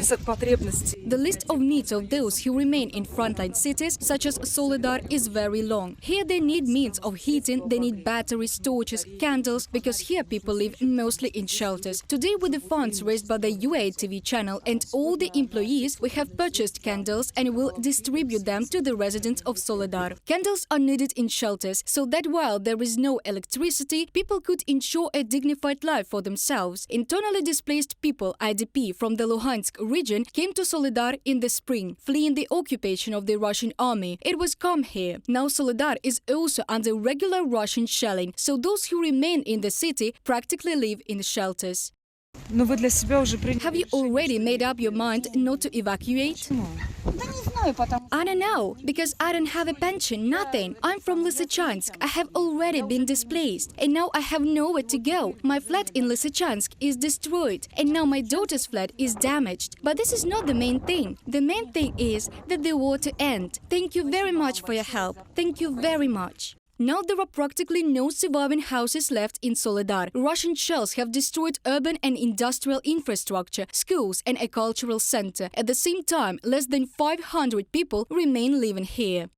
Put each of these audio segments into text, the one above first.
The list of needs of those who remain in frontline cities, such as Soledar, is very long. Here they need means of heating, they need batteries, torches, candles, because here people live mostly in shelters. Today, with the funds raised by the UATV channel and all the employees, we have purchased candles and will distribute them to the residents of Soledar. Candles are needed in shelters, so that while there is no electricity, people could ensure a dignified life for themselves. Internally displaced people, IDP, from the Luhansk region came to Soledar in the spring, fleeing the occupation of the Russian army. It was calm here. Now Soledar is also under regular Russian shelling, so those who remain in the city practically live in shelters. Have you already made up your mind not to evacuate? I don't know, because I don't have a pension, nothing. I'm from Lysychansk. I have already been displaced, and now I have nowhere to go. My flat in Lysychansk is destroyed, and now my daughter's flat is damaged. But this is not the main thing. The main thing is that the war to end. Thank you very much for your help. Thank you very much. Now there are practically no surviving houses left in Soledar. Russian shells have destroyed urban and industrial infrastructure, schools and a cultural center. At the same time, less than 500 people remain living here.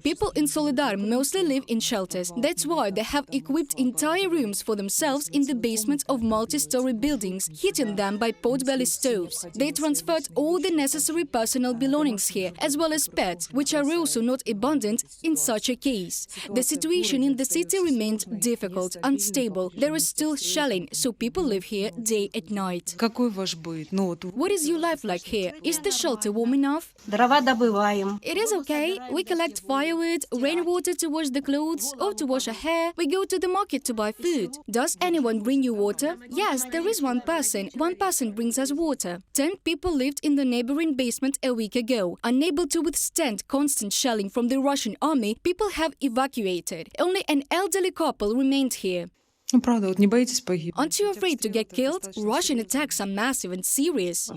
People in Soledar mostly live in shelters. That's why they have equipped entire rooms for themselves in the basements of multi-story buildings, heating them by pot-belly stoves. They transferred all the necessary personal belongings here, as well as pets, which are also not abundant in such a case. The situation in the city remains difficult, unstable. There is still shelling, so people live here day and night. What is your life like here? Is the shelter warm enough? It is okay. We collect firewood, rainwater to wash the clothes or to wash our hair. We go to the market to buy food. Does anyone bring you water? Yes, there is one person. One person brings us water. 10 people lived in the neighboring basement a week ago. Unable to withstand constant shelling from the Russian army, people have evacuated. Only an elderly couple remained here. Aren't you afraid to get killed? Russian attacks are massive and serious.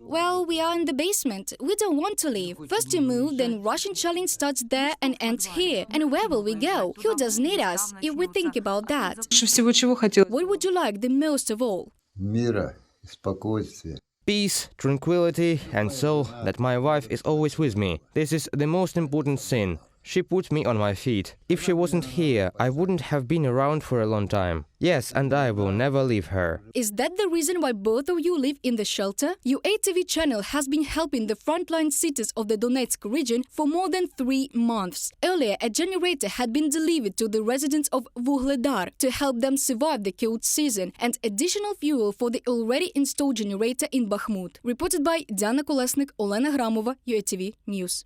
Well, we are in the basement. We don't want to leave. First you move, then Russian shelling starts there and ends here. And where will we go? Who does need us? If we think about that. What would you like the most of all? Peace, tranquility, and so that my wife is always with me. This is the most important thing. She put me on my feet. If she wasn't here, I wouldn't have been around for a long time. Yes, and I will never leave her. Is that the reason why both of you live in the shelter? UATV channel has been helping the frontline cities of the Donetsk region for more than 3 months. Earlier, a generator had been delivered to the residents of Vuhledar to help them survive the cold season, and additional fuel for the already installed generator in Bakhmut. Reported by Diana Kolesnik, Olena Gramova, UATV News.